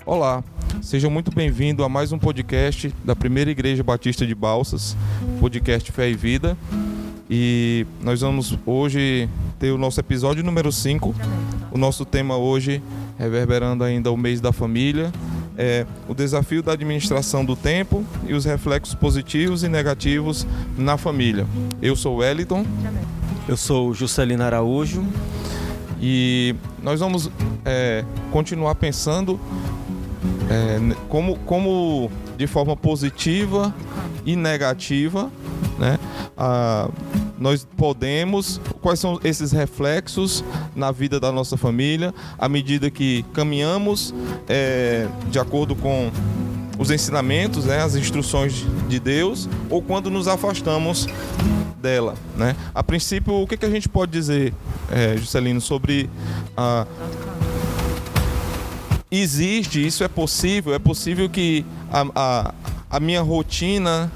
Olá, seja muito bem-vindo a mais um podcast da Primeira Igreja Batista de Balsas, podcast Fé e Vida. E nós vamos hoje ter o nosso episódio número 5. O nosso tema hoje, reverberando ainda o mês da família, é o desafio da administração do tempo e os reflexos positivos e negativos na família. Eu sou o Wellington. Eu sou o Juscelino Araújo. E nós vamos continuar pensando como de forma positiva e negativa, né, nós podemos, quais são esses reflexos na vida da nossa família, à medida que caminhamos de acordo com os ensinamentos, né, as instruções de Deus, ou quando nos afastamos dela, né? A princípio, o que a gente pode dizer, Juscelino, sobre existe, isso é possível que a minha rotina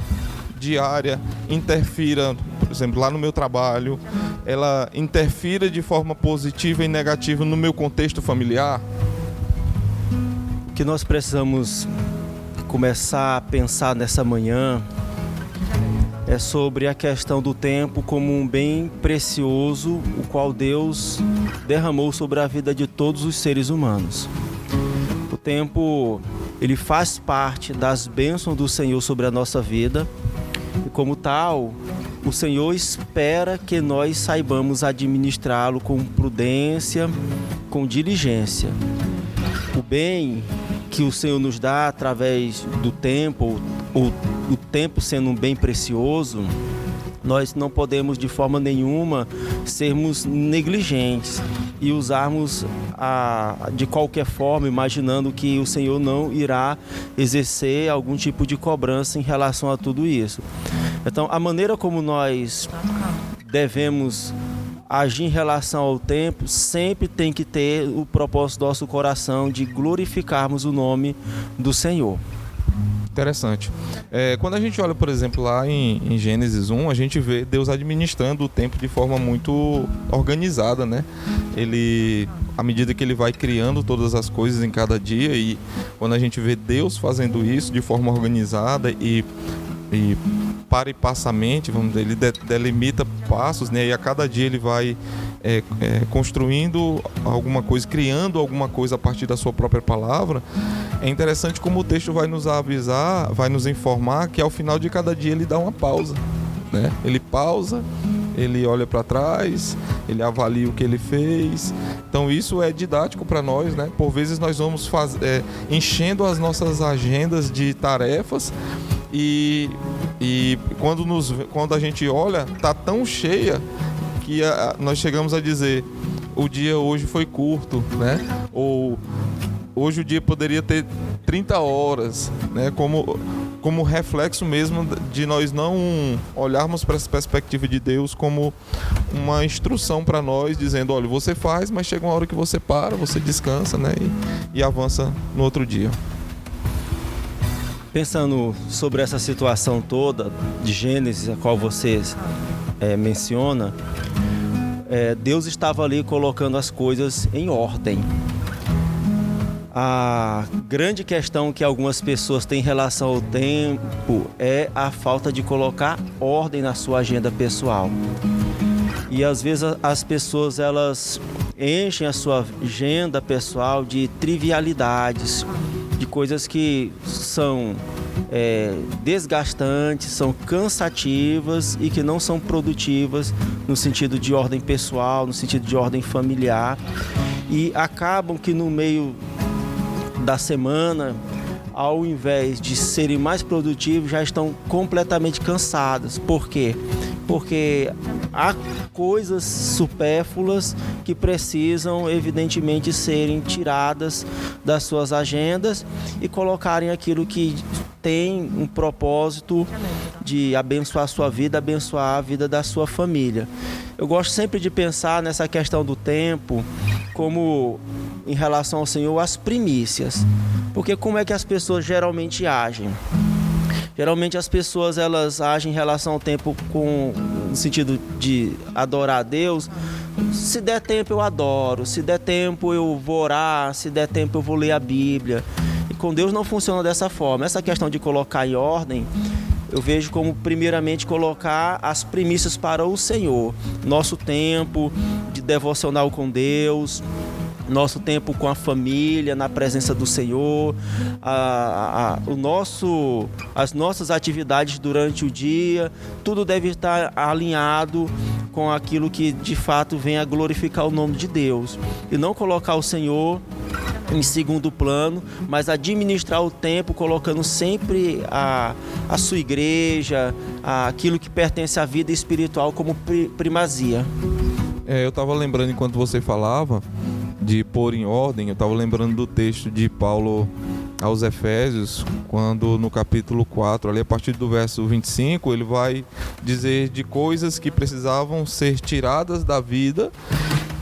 diária interfira, por exemplo, lá no meu trabalho, ela interfira de forma positiva e negativa no meu contexto familiar? O que nós precisamos começar a pensar nessa manhã é sobre a questão do tempo como um bem precioso, o qual Deus derramou sobre a vida de todos os seres humanos. O tempo, ele faz parte das bênçãos do Senhor sobre a nossa vida e, como tal, o Senhor espera que nós saibamos administrá-lo com prudência, com diligência. O bem que o Senhor nos dá através do tempo, o tempo sendo um bem precioso, nós não podemos de forma nenhuma sermos negligentes e usarmos de qualquer forma, imaginando que o Senhor não irá exercer algum tipo de cobrança em relação a tudo isso. Então, a maneira como nós devemos agir em relação ao tempo sempre tem que ter o propósito do nosso coração de glorificarmos o nome do Senhor. Interessante. Quando a gente olha, por exemplo, lá em Gênesis 1, a gente vê Deus administrando o tempo de forma muito organizada, né? Ele, à medida que ele vai criando todas as coisas em cada dia, e quando a gente vê Deus fazendo isso de forma organizada e para e passamente, vamos dizer, ele delimita passos, né? E a cada dia ele vai construindo alguma coisa, criando alguma coisa a partir da sua própria palavra. É interessante como o texto vai nos avisar, vai nos informar que ao final de cada dia ele dá uma pausa, né? Ele pausa, ele olha para trás, ele avalia o que ele fez. Então isso é didático para nós, né? Por vezes nós vamos enchendo as nossas agendas de tarefas e quando a gente olha, tá tão cheia que nós chegamos a dizer: o dia hoje foi curto, né? Ou hoje o dia poderia ter 30 horas, né? Como reflexo mesmo de nós não olharmos para essa perspectiva de Deus como uma instrução para nós, dizendo: olha, você faz, mas chega uma hora que você para, você descansa, né? E avança no outro dia. Pensando sobre essa situação toda de Gênesis, a qual você menciona, Deus estava ali colocando as coisas em ordem. A grande questão que algumas pessoas têm em relação ao tempo é a falta de colocar ordem na sua agenda pessoal. E às vezes as pessoas elas enchem a sua agenda pessoal de trivialidades, de coisas que são desgastantes, são cansativas e que não são produtivas no sentido de ordem pessoal, no sentido de ordem familiar, e acabam que no meio da semana, ao invés de serem mais produtivos, já estão completamente cansadas. Por quê? Porque há coisas supérfluas que precisam, evidentemente, serem tiradas das suas agendas e colocarem aquilo que tem um propósito de abençoar a sua vida, abençoar a vida da sua família. Eu gosto sempre de pensar nessa questão do tempo como, em relação ao Senhor, as primícias. Porque como é que as pessoas geralmente agem? Geralmente as pessoas elas agem em relação ao tempo no sentido de adorar a Deus. Se der tempo eu adoro, se der tempo eu vou orar, se der tempo eu vou ler a Bíblia. com Deus não funciona dessa forma. Essa questão de colocar em ordem, eu vejo como, primeiramente, colocar as primícias para o Senhor. Nosso tempo de devocional com Deus, nosso tempo com a família, na presença do Senhor, as nossas atividades durante o dia, tudo deve estar alinhado com aquilo que de fato vem a glorificar o nome de Deus. E não colocar o Senhor em segundo plano, mas administrar o tempo colocando sempre a sua igreja, aquilo que pertence à vida espiritual como primazia. Eu estava lembrando, enquanto você falava de pôr em ordem, eu estava lembrando do texto de Paulo aos Efésios, quando no capítulo 4, ali a partir do verso 25, ele vai dizer de coisas que precisavam ser tiradas da vida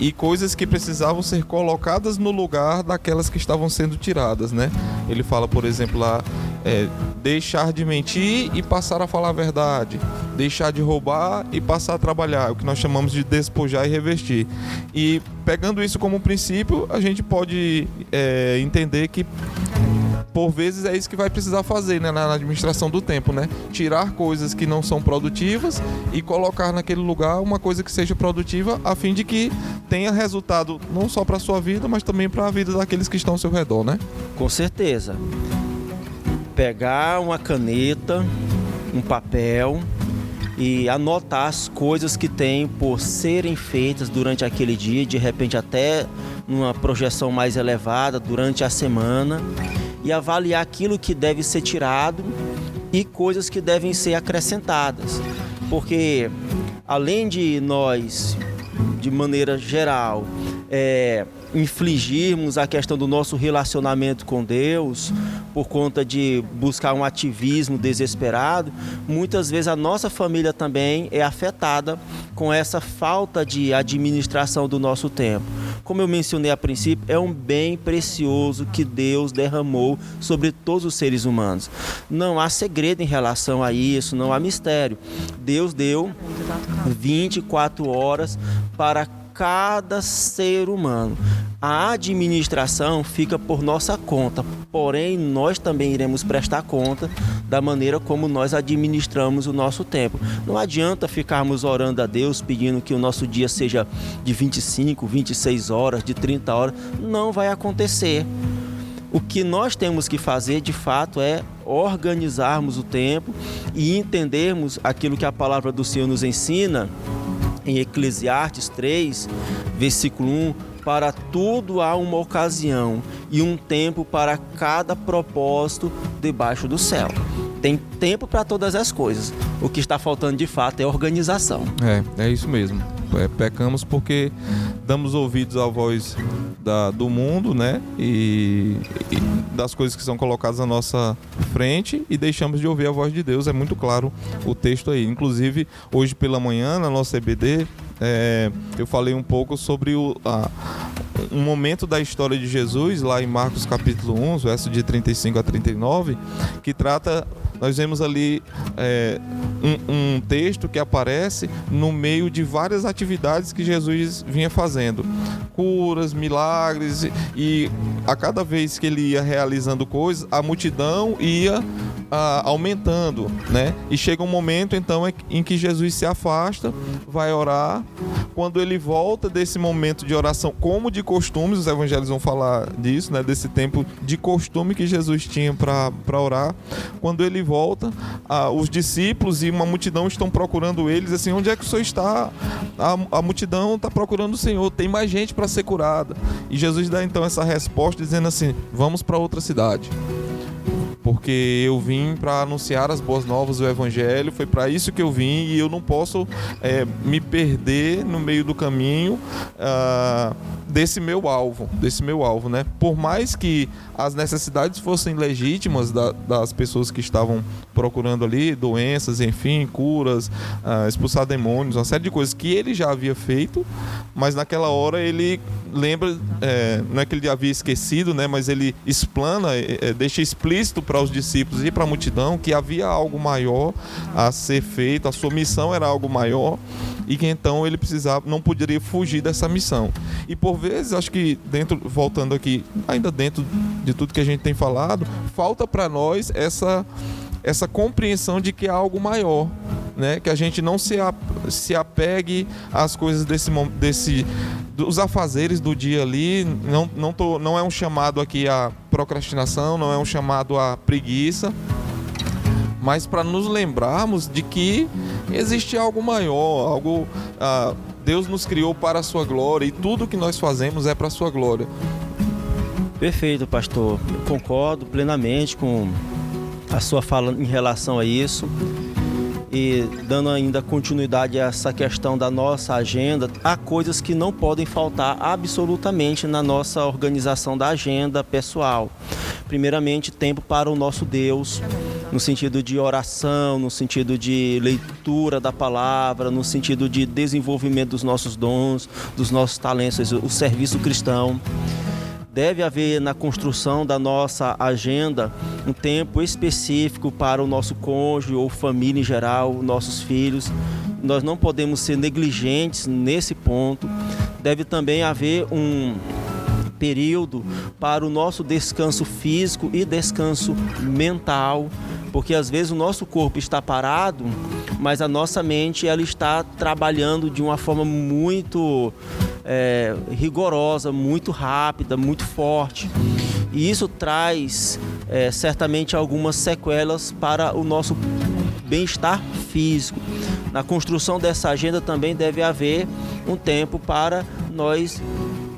e coisas que precisavam ser colocadas no lugar daquelas que estavam sendo tiradas, né? Ele fala, por exemplo, lá, deixar de mentir e passar a falar a verdade, deixar de roubar e passar a trabalhar, o que nós chamamos de despojar e revestir. E pegando isso como princípio, a gente pode entender que por vezes é isso que vai precisar fazer, né, na administração do tempo, né? Tirar coisas que não são produtivas e colocar naquele lugar uma coisa que seja produtiva, a fim de que tenha resultado não só para a sua vida, mas também para a vida daqueles que estão ao seu redor, né? Com certeza. Pegar uma caneta, um papel e anotar as coisas que tem por serem feitas durante aquele dia, de repente até numa projeção mais elevada durante a semana, e avaliar aquilo que deve ser tirado e coisas que devem ser acrescentadas. Porque além de nós, de maneira geral, infligirmos a questão do nosso relacionamento com Deus por conta de buscar um ativismo desesperado, muitas vezes a nossa família também é afetada com essa falta de administração do nosso tempo. Como eu mencionei a princípio, é um bem precioso que Deus derramou sobre todos os seres humanos. Não há segredo em relação a isso, não há mistério. Deus deu 24 horas para cada ser humano. A administração fica por nossa conta, porém nós também iremos prestar conta da maneira como nós administramos o nosso tempo. Não adianta ficarmos orando a Deus pedindo que o nosso dia seja de 25, 26 horas, de 30 horas. Não vai acontecer. O que nós temos que fazer, de fato, é organizarmos o tempo e entendermos aquilo que a palavra do Senhor nos ensina em Eclesiastes 3, versículo 1, para tudo há uma ocasião e um tempo para cada propósito debaixo do céu. Tem tempo para todas as coisas. O que está faltando de fato é organização. É isso mesmo. Pecamos porque damos ouvidos à voz do mundo, né? E das coisas que são colocadas à nossa frente e deixamos de ouvir a voz de Deus. É muito claro o texto aí. Inclusive, hoje pela manhã, na nossa EBD, eu falei um pouco sobre um momento da história de Jesus, lá em Marcos capítulo 1, verso de 35 a 39, que trata... Nós vemos ali um texto que aparece no meio de várias atividades que Jesus vinha fazendo. Curas, milagres, e a cada vez que ele ia realizando coisas, a multidão ia aumentando, né? E chega um momento, então, em que Jesus se afasta, vai orar. Quando ele volta desse momento de oração, como de costumes, os evangelhos vão falar disso, né? Desse tempo de costume que Jesus tinha para orar. Quando ele volta, os discípulos e uma multidão estão procurando eles, assim, onde é que o Senhor está? A multidão está procurando o Senhor, tem mais gente para ser curada. E Jesus dá então essa resposta dizendo assim: vamos para outra cidade, porque eu vim para anunciar as boas novas do Evangelho, foi para isso que eu vim, e eu não posso me perder no meio do caminho desse meu alvo, né? Por mais que as necessidades fossem legítimas das pessoas que estavam procurando ali, doenças, enfim, curas, expulsar demônios, uma série de coisas que ele já havia feito, mas naquela hora ele lembra, não é que ele havia esquecido, né, mas ele explana, deixa explícito para os discípulos e para a multidão que havia algo maior a ser feito, a sua missão era algo maior e que então ele não poderia fugir dessa missão. E por vezes, acho que voltando aqui, ainda dentro de tudo que a gente tem falado, falta para nós essa compreensão de que há algo maior, né? Que a gente não se apegue às coisas dos afazeres do dia ali. Não é um chamado aqui à procrastinação, não é um chamado à preguiça, mas para nos lembrarmos de que existe algo maior, Deus nos criou para a sua glória e tudo que nós fazemos é para a sua glória. Perfeito, pastor. Eu concordo plenamente com a sua fala em relação a isso. E dando ainda continuidade a essa questão da nossa agenda, há coisas que não podem faltar absolutamente na nossa organização da agenda pessoal. Primeiramente, tempo para o nosso Deus, no sentido de oração, no sentido de leitura da palavra, no sentido de desenvolvimento dos nossos dons, dos nossos talentos, o serviço cristão. Deve haver na construção da nossa agenda um tempo específico para o nosso cônjuge ou família em geral, nossos filhos. Nós não podemos ser negligentes nesse ponto. Deve também haver um período para o nosso descanso físico e descanso mental, porque às vezes o nosso corpo está parado, mas a nossa mente ela está trabalhando de uma forma muito rigorosa, muito rápida, muito forte. E isso traz certamente algumas sequelas para o nosso bem-estar físico. Na construção dessa agenda também deve haver um tempo para nós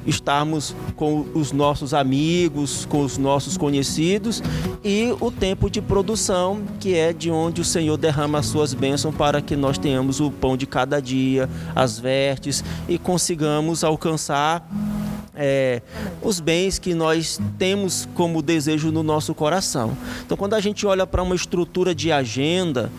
estarmos com os nossos amigos, com os nossos conhecidos, e o tempo de produção, que é de onde o Senhor derrama as suas bênçãos para que nós tenhamos o pão de cada dia, as vestes, e consigamos alcançar os bens que nós temos como desejo no nosso coração. Então, quando a gente olha para uma estrutura de agenda,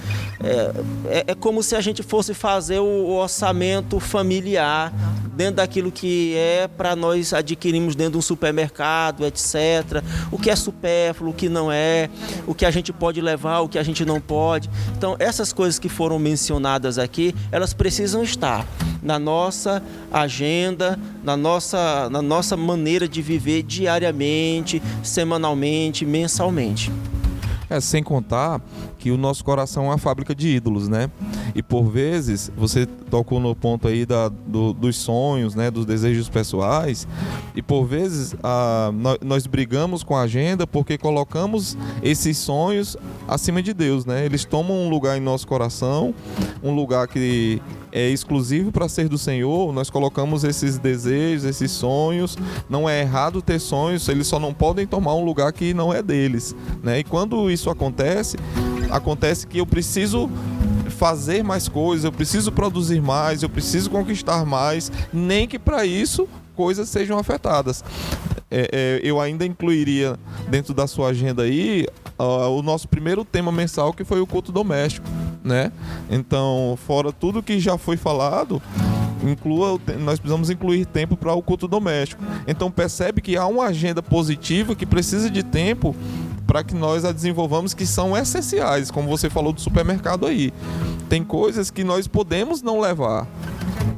é como se a gente fosse fazer o orçamento familiar dentro daquilo que é para nós adquirirmos dentro de um supermercado, etc. O que é supérfluo, o que não é, o que a gente pode levar, o que a gente não pode. Então, essas coisas que foram mencionadas aqui, elas precisam estar na nossa agenda, na nossa maneira de viver diariamente, semanalmente, mensalmente. Sem contar que o nosso coração é uma fábrica de ídolos, né? E por vezes, você tocou no ponto aí dos sonhos, né? Dos desejos pessoais. E por vezes, nós brigamos com a agenda porque colocamos esses sonhos acima de Deus, né? Eles tomam um lugar em nosso coração, um lugar que é exclusivo para ser do Senhor. Nós colocamos esses desejos, esses sonhos. Não é errado ter sonhos, eles só não podem tomar um lugar que não é deles, né? E quando isso acontece que eu preciso fazer mais coisas, eu preciso produzir mais, eu preciso conquistar mais, nem que para isso coisas sejam afetadas. Eu ainda incluiria dentro da sua agenda aí o nosso primeiro tema mensal, que foi o culto doméstico, né? Então, fora tudo que já foi falado, nós precisamos incluir tempo para o culto doméstico. Então, percebe que há uma agenda positiva que precisa de tempo para que nós a desenvolvamos, que são essenciais, como você falou do supermercado aí. Tem coisas que nós podemos não levar,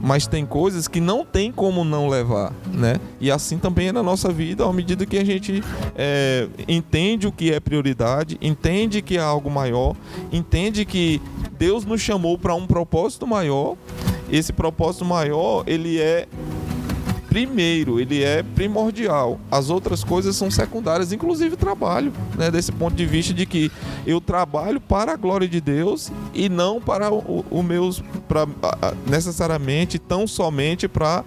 mas tem coisas que não tem como não levar, né? E assim também é na nossa vida, à medida que a gente entende o que é prioridade, entende que é algo maior, entende que Deus nos chamou para um propósito maior. Esse propósito maior, ele é primeiro, ele é primordial. As outras coisas são secundárias, inclusive trabalho, né? Desse ponto de vista de que eu trabalho para a glória de Deus e não para necessariamente, tão somente para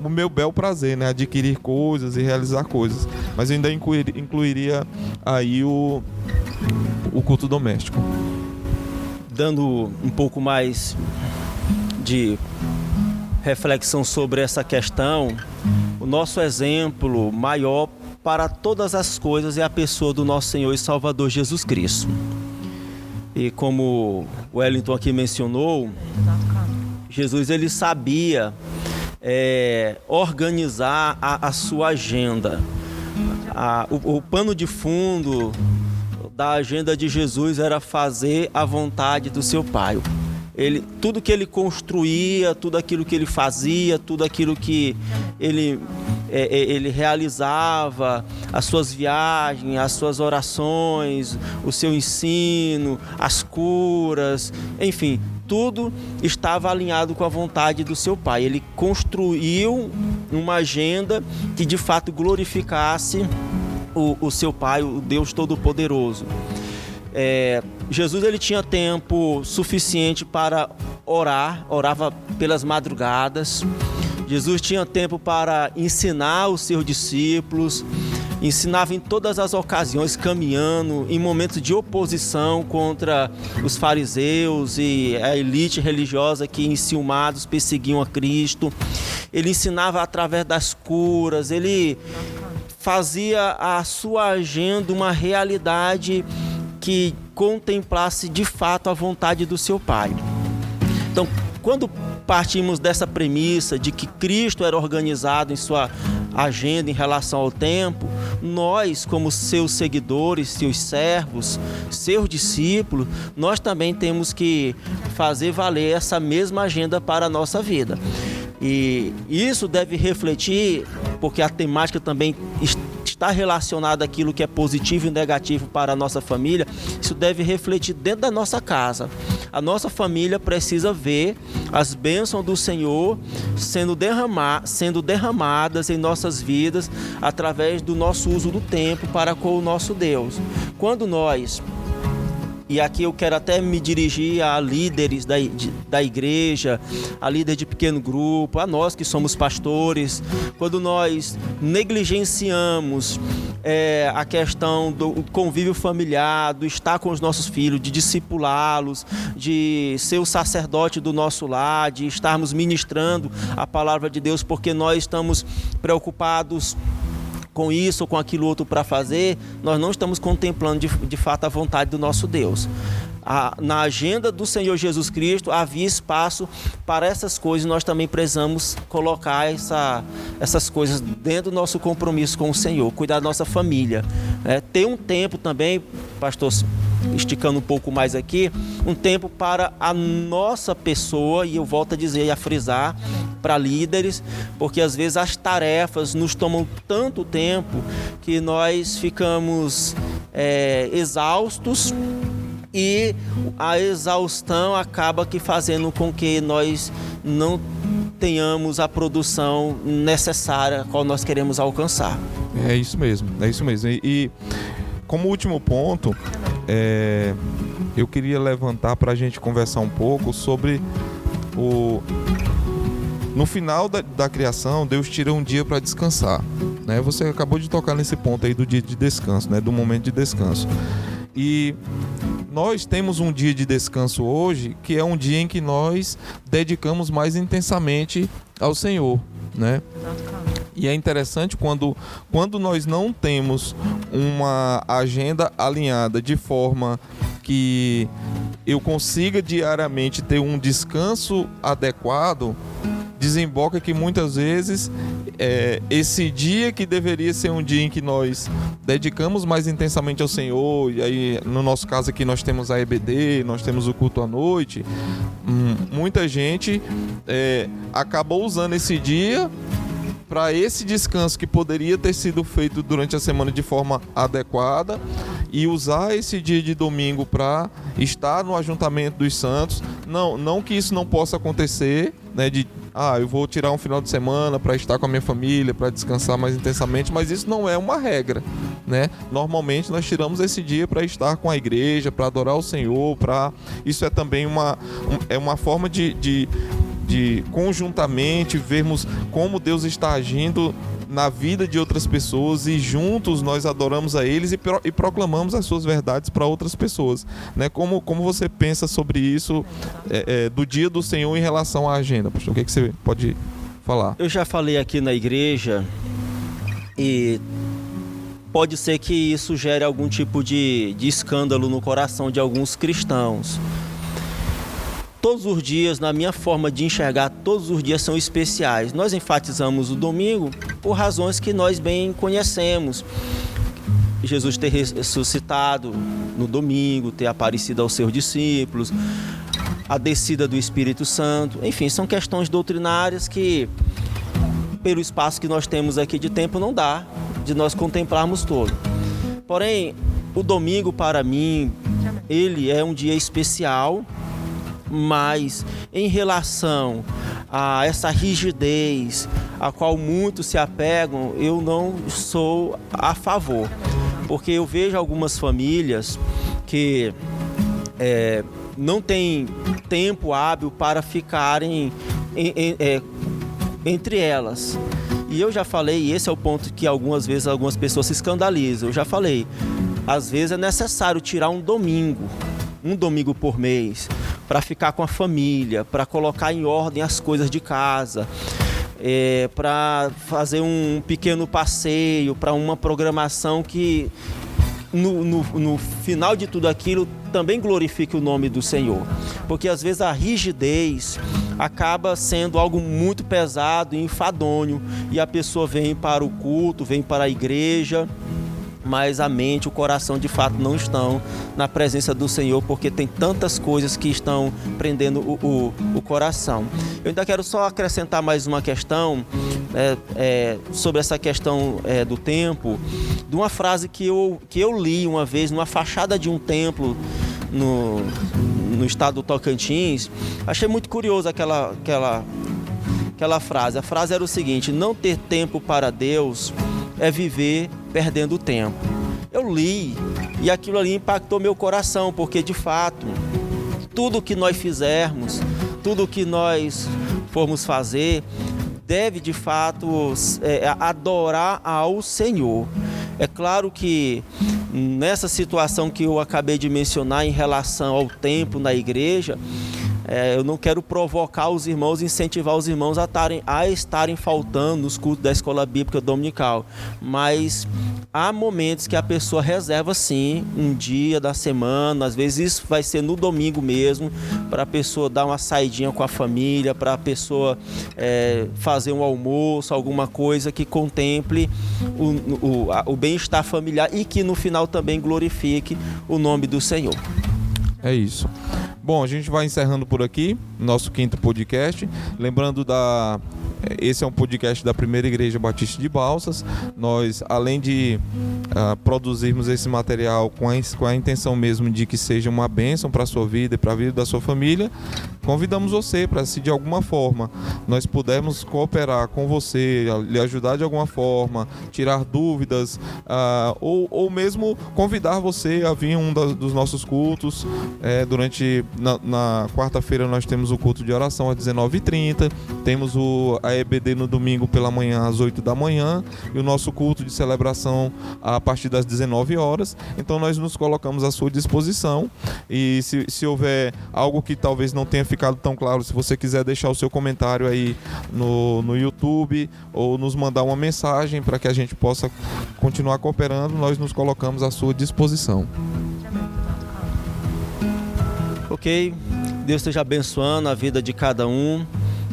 o meu bel prazer, né? Adquirir coisas e realizar coisas. Mas eu ainda incluiria aí o culto doméstico. Dando um pouco mais de reflexão sobre essa questão, o nosso exemplo maior para todas as coisas é a pessoa do nosso Senhor e Salvador Jesus Cristo. E como o Wellington aqui mencionou, Jesus ele sabia organizar a sua agenda. O pano de fundo da agenda de Jesus era fazer a vontade do seu Pai. Tudo que ele construía, tudo aquilo que ele fazia, tudo aquilo que ele realizava, as suas viagens, as suas orações, o seu ensino, as curas, enfim, tudo estava alinhado com a vontade do seu Pai. Ele construiu uma agenda que de fato glorificasse o seu Pai, o Deus Todo-Poderoso. Jesus ele tinha tempo suficiente para orar, orava pelas madrugadas. Jesus tinha tempo para ensinar os seus discípulos, ensinava em todas as ocasiões, caminhando em momentos de oposição contra os fariseus e a elite religiosa que enciumados perseguiam a Cristo. Ele ensinava através das curas, ele fazia a sua agenda uma realidade que contemplasse de fato a vontade do seu Pai. Então, quando partimos dessa premissa de que Cristo era organizado em sua agenda em relação ao tempo, nós, como seus seguidores, seus servos, seus discípulos, nós também temos que fazer valer essa mesma agenda para a nossa vida. E isso deve refletir, porque a temática também está relacionada àquilo que é positivo e negativo para a nossa família, isso deve refletir dentro da nossa casa. A nossa família precisa ver as bênçãos do Senhor sendo derramadas em nossas vidas através do nosso uso do tempo para com o nosso Deus. Quando nós... E aqui eu quero até me dirigir a líderes da igreja, a líderes de pequeno grupo, a nós que somos pastores. Quando nós negligenciamos a questão do convívio familiar, do estar com os nossos filhos, de discipulá-los, de ser o sacerdote do nosso lar, de estarmos ministrando a palavra de Deus, porque nós estamos preocupados com isso ou com aquilo outro para fazer, nós não estamos contemplando de fato a vontade do nosso Deus. Na agenda do Senhor Jesus Cristo havia espaço para essas coisas, nós também precisamos colocar essas coisas dentro do nosso compromisso com o Senhor, cuidar da nossa família. Ter um tempo também, pastor, esticando um pouco mais aqui, um tempo para a nossa pessoa, e eu volto a dizer e a frisar, para líderes, porque às vezes as tarefas nos tomam tanto tempo que nós ficamos exaustos, e a exaustão acaba que fazendo com que nós não tenhamos a produção necessária a qual nós queremos alcançar. É isso mesmo. E como último ponto, eu queria levantar para a gente conversar um pouco sobre no final da criação, Deus tira um dia para descansar, né? Você acabou de tocar nesse ponto aí do dia de descanso, né? Do momento de descanso. E nós temos um dia de descanso hoje, que é um dia em que nós dedicamos mais intensamente ao Senhor, né? E é interessante quando nós não temos uma agenda alinhada de forma que eu consiga diariamente ter um descanso adequado, desemboca que muitas vezes esse dia que deveria ser um dia em que nós dedicamos mais intensamente ao Senhor, e aí no nosso caso aqui nós temos a EBD, nós temos o culto à noite, muita gente acabou usando esse dia para esse descanso que poderia ter sido feito durante a semana de forma adequada, e usar esse dia de domingo para estar no ajuntamento dos santos. Não que isso não possa acontecer, né, eu vou tirar um final de semana para estar com a minha família, para descansar mais intensamente, mas isso não é uma regra, né? Normalmente nós tiramos esse dia para estar com a igreja, para adorar o Senhor, isso é também uma forma de conjuntamente vermos como Deus está agindo na vida de outras pessoas, e juntos nós adoramos a eles e proclamamos as suas verdades para outras pessoas, né? Como você pensa sobre isso do dia do Senhor em relação à agenda, pastor? O que você pode falar? Eu já falei aqui na igreja, e pode ser que isso gere algum tipo de escândalo no coração de alguns cristãos. todos os dias, na minha forma de enxergar, todos os dias são especiais. Nós enfatizamos o domingo por razões que nós bem conhecemos. Jesus ter ressuscitado no domingo, ter aparecido aos seus discípulos, a descida do Espírito Santo, enfim, são questões doutrinárias que, pelo espaço que nós temos aqui de tempo, não dá de nós contemplarmos todo. Porém, o domingo para mim, ele é um dia especial, mas em relação a essa rigidez a qual muitos se apegam, eu não sou a favor. Porque eu vejo algumas famílias que não têm tempo hábil para ficarem entre elas. E eu já falei, e esse é o ponto que algumas vezes algumas pessoas se escandalizam, eu já falei, às vezes é necessário tirar um domingo por mês, para ficar com a família, para colocar em ordem as coisas de casa, para fazer um pequeno passeio, para uma programação que no final de tudo aquilo também glorifique o nome do Senhor. Porque às vezes a rigidez acaba sendo algo muito pesado e enfadonho, e a pessoa vem para o culto, vem para a igreja, mas a mente, o coração de fato não estão na presença do Senhor, porque tem tantas coisas que estão prendendo o coração. Eu ainda quero só acrescentar mais uma questão sobre essa questão do tempo, de uma frase que eu li uma vez numa fachada de um templo no estado do Tocantins. Achei muito curioso aquela frase. A frase era o seguinte: não ter tempo para Deus é viver perdendo tempo. Eu li e aquilo ali impactou meu coração, porque de fato, tudo que nós fizermos, tudo que nós formos fazer, deve de fato adorar ao Senhor. É claro que nessa situação que eu acabei de mencionar em relação ao tempo na igreja, eu não quero provocar os irmãos, incentivar os irmãos a estarem faltando nos cultos da escola bíblica dominical, mas há momentos que a pessoa reserva sim um dia da semana, às vezes isso vai ser no domingo mesmo, para a pessoa dar uma saidinha com a família, para a pessoa fazer um almoço, alguma coisa que contemple o bem-estar familiar e que no final também glorifique o nome do Senhor. É isso. Bom, a gente vai encerrando por aqui nosso 5º podcast. Lembrando esse é um podcast da Primeira Igreja Batista de Balsas. Nós, além de produzirmos esse material com a intenção mesmo de que seja uma bênção para a sua vida e para a vida da sua família, convidamos você para, se de alguma forma nós pudermos cooperar com você, lhe ajudar de alguma forma, tirar dúvidas, ou mesmo convidar você a vir a um dos nossos cultos. Na quarta-feira nós temos o culto de oração às 19h30, temos a EBD no domingo pela manhã às 8 da manhã e o nosso culto de celebração a partir das 19 horas. Então nós nos colocamos à sua disposição, e se houver algo que talvez não tenha ficado tão claro, se você quiser deixar o seu comentário aí no YouTube ou nos mandar uma mensagem para que a gente possa continuar cooperando, nós nos colocamos à sua disposição. Ok, Deus esteja abençoando a vida de cada um,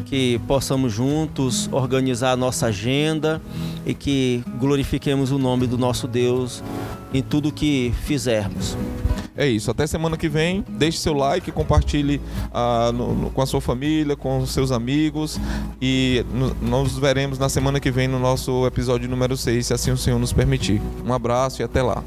que possamos juntos organizar a nossa agenda e que glorifiquemos o nome do nosso Deus em tudo que fizermos. É isso, até semana que vem. Deixe seu like, compartilhe com a sua família, com os seus amigos, e nos veremos na semana que vem no nosso episódio número 6, se assim o Senhor nos permitir. Um abraço e até lá.